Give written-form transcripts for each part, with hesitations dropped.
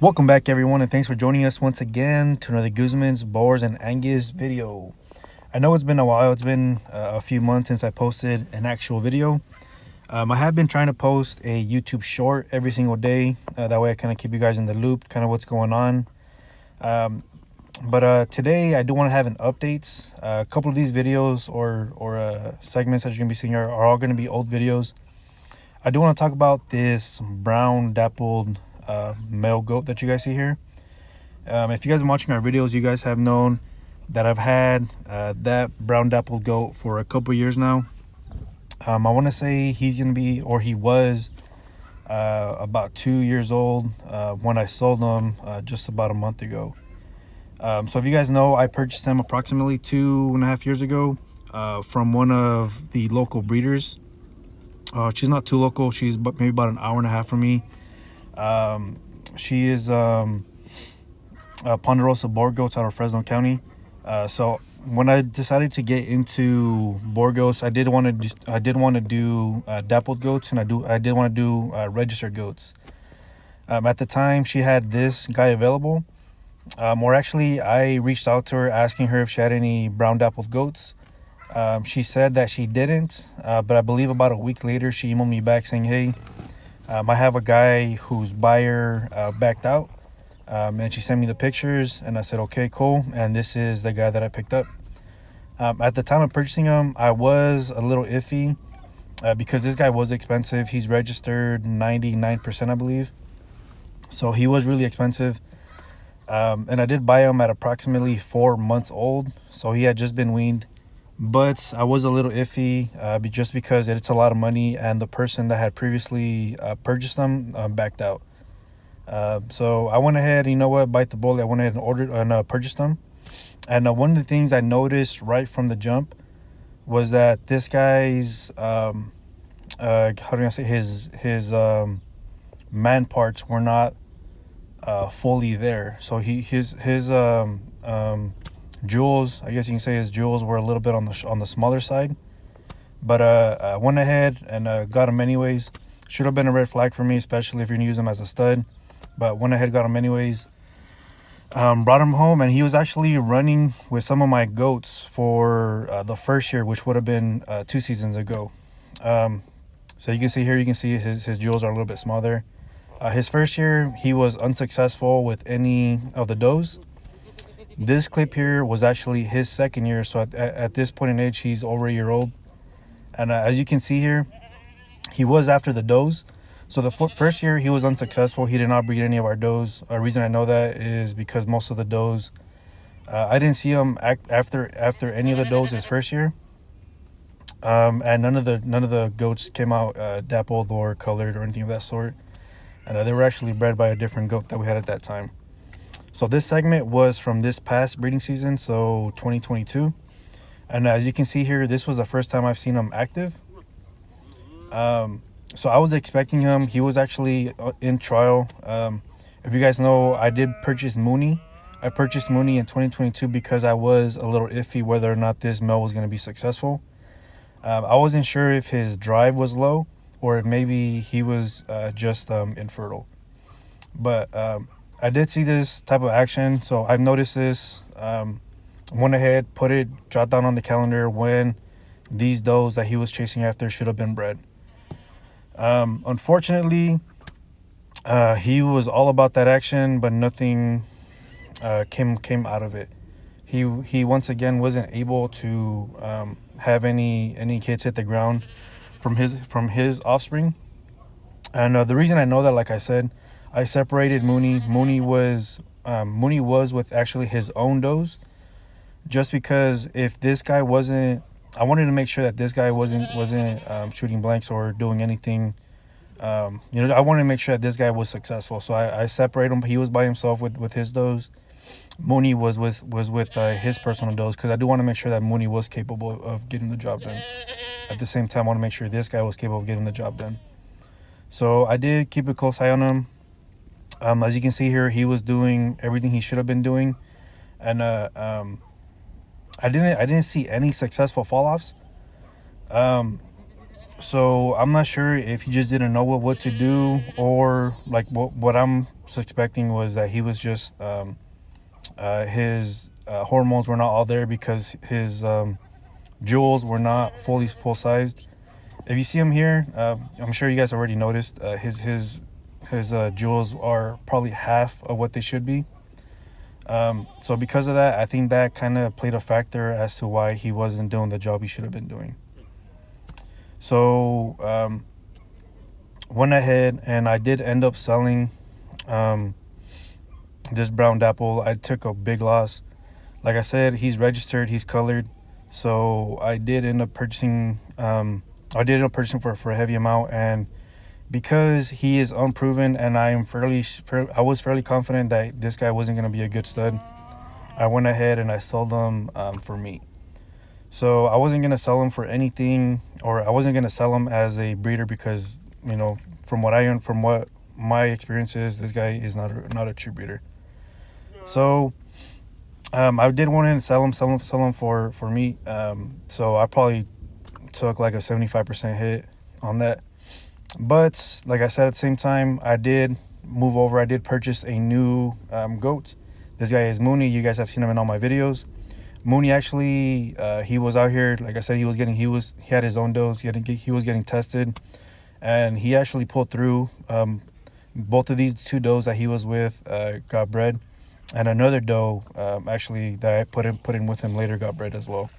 Welcome back, everyone, and thanks for joining us once again to another Guzman's, Boers, and Angus video. I know it's been a while. It's been a few months since I posted an actual video. I have been trying to post a YouTube short every single day. That way I kind of keep you guys in the loop, kind of what's going on. But today I do want to have an updates. A couple of these videos or segments that you're going to be seeing are all going to be old videos. I do want to talk about this brown dappled male goat that you guys see here. If you guys have been watching our videos, you guys have known that I've had that brown dappled goat for a couple years now. I want to say he's going to be, or he was, about 2 years old when I sold him just about a month ago. So if you guys know, I purchased him approximately 2.5 years ago from one of the local breeders. She's not too local. She's maybe about an hour and a half from me. She is Ponderosa Boer goats out of Fresno County. So when I decided to get into Boer goats, I did want to do dappled goats, and I did want to do registered goats. At the time, she had this guy available. Or actually, I reached out to her asking her if she had any brown dappled goats. She said that she didn't, but I believe about a week later, she emailed me back saying, hey, I have a guy whose buyer backed out, and she sent me the pictures, and I said, okay, cool, and this is the guy that I picked up. At the time of purchasing him, I was a little iffy because this guy was expensive. He's registered 99%, I believe, so he was really expensive. And I did buy him at approximately 4 months old, so he had just been weaned. But I was a little iffy just because it's a lot of money, and the person that had previously purchased them backed out. So I went ahead, you know what, bite the bullet. I went ahead and ordered and purchased them. And one of the things I noticed right from the jump was that this guy's how do I say, his man parts were not fully there. So his jewels, I guess you can say his jewels were a little bit on the smaller side. But I went ahead and got him anyways. Should have been a red flag for me, especially if you're gonna use him as a stud. But went ahead, got him anyways. Brought him home, and he was actually running with some of my goats for the first year, which would have been 2 seasons ago. So you can see here, you can see his jewels are a little bit smaller. His first year, he was unsuccessful with any of the does. This clip here was actually his second year, so at this point in age, he's over a year old. And as you can see here, he was after the does. So the first year, he was unsuccessful. He did not breed any of our does. A reason I know that is because most of the does, I didn't see him after any of the does his first year. And none of the goats came out dappled or colored or anything of that sort. And they were actually bred by a different goat that we had at that time. So this segment was from this past breeding season, so 2022. And as you can see here, this was the first time I've seen him active. So I was expecting him. He was actually in trial. If you guys know, I did purchase Mooney. I purchased Mooney in 2022 because I was a little iffy whether or not this male was going to be successful. I wasn't sure if his drive was low or if maybe he was just infertile. But I did see this type of action, so I've noticed this. Went ahead, jot down on the calendar when these does that he was chasing after should have been bred. Unfortunately, he was all about that action, but nothing came out of it. He once again wasn't able to have any kids hit the ground from his offspring. And the reason I know that, like I said, I separated Mooney. Mooney was with actually his own does, just because if this guy wasn't, I wanted to make sure that this guy wasn't shooting blanks or doing anything. I wanted to make sure that this guy was successful. So I separated him. He was by himself with his does. Mooney was with his personal does, because I do want to make sure that Mooney was capable of getting the job done. At the same time, I want to make sure this guy was capable of getting the job done. So I did keep a close eye on him. As you can see here, he was doing everything he should have been doing, and I didn't see any successful fall offs. So I'm not sure if he just didn't know what to do, or like what I'm suspecting was that he was just his hormones were not all there because his jewels were not fully full sized. If you see him here, I'm sure you guys already noticed his jewels are probably half of what they should be. So because of that, I think that kind of played a factor as to why he wasn't doing the job he should have been doing. So went ahead and I did end up selling this brown dapple. I took a big loss. Like I said, he's registered, he's colored. So I did end up purchasing for a heavy amount, and because he is unproven and I was fairly confident that this guy wasn't going to be a good stud, I went ahead and I sold them for meat. So I wasn't going to sell him for anything, or I wasn't going to sell him as a breeder because, from what my experience is, this guy is not a true breeder. So I did want to sell him for meat. So I probably took like a 75% hit on that. But like I said, at the same time, I did move over. I did purchase a new goat. This guy is Mooney. You guys have seen him in all my videos. Mooney actually, he was out here. Like I said, he had his own dose. He was getting tested, and he actually pulled through. Both of these two does that he was with got bred, and another doe actually that I put in with him later got bred as well.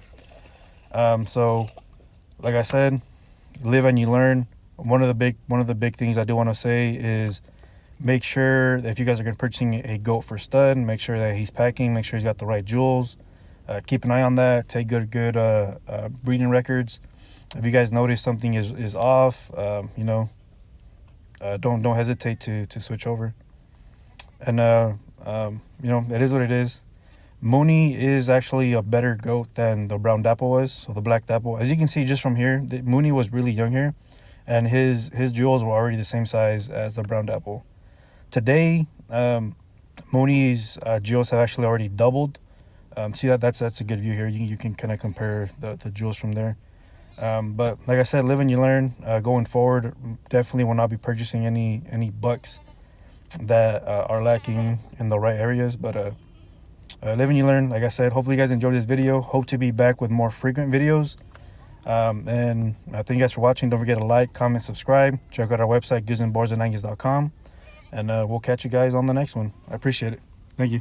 So, like I said, live and you learn. One of the big things I do want to say is make sure that if you guys are going to purchasing a goat for stud, make sure that he's packing, make sure he's got the right jewels. Keep an eye on that. Take good breeding records. If you guys notice something is off, don't hesitate to switch over. And it is what it is. Mooney is actually a better goat than the brown dapple was. So the black dapple, as you can see just from here, Mooney was really young here, and his jewels were already the same size as the brown dapple. Today, Mooney's jewels have actually already doubled. See that's a good view here. You can kind of compare the jewels from there. But like I said, live and you learn. Going forward, definitely will not be purchasing any bucks that are lacking in the right areas. But live and you learn. Like I said, hopefully you guys enjoyed this video. Hope to be back with more frequent videos. And thank you guys for watching. Don't forget to like, comment, subscribe. Check out our website, goosenboarsandangus.com. And we'll catch you guys on the next one. I appreciate it. Thank you.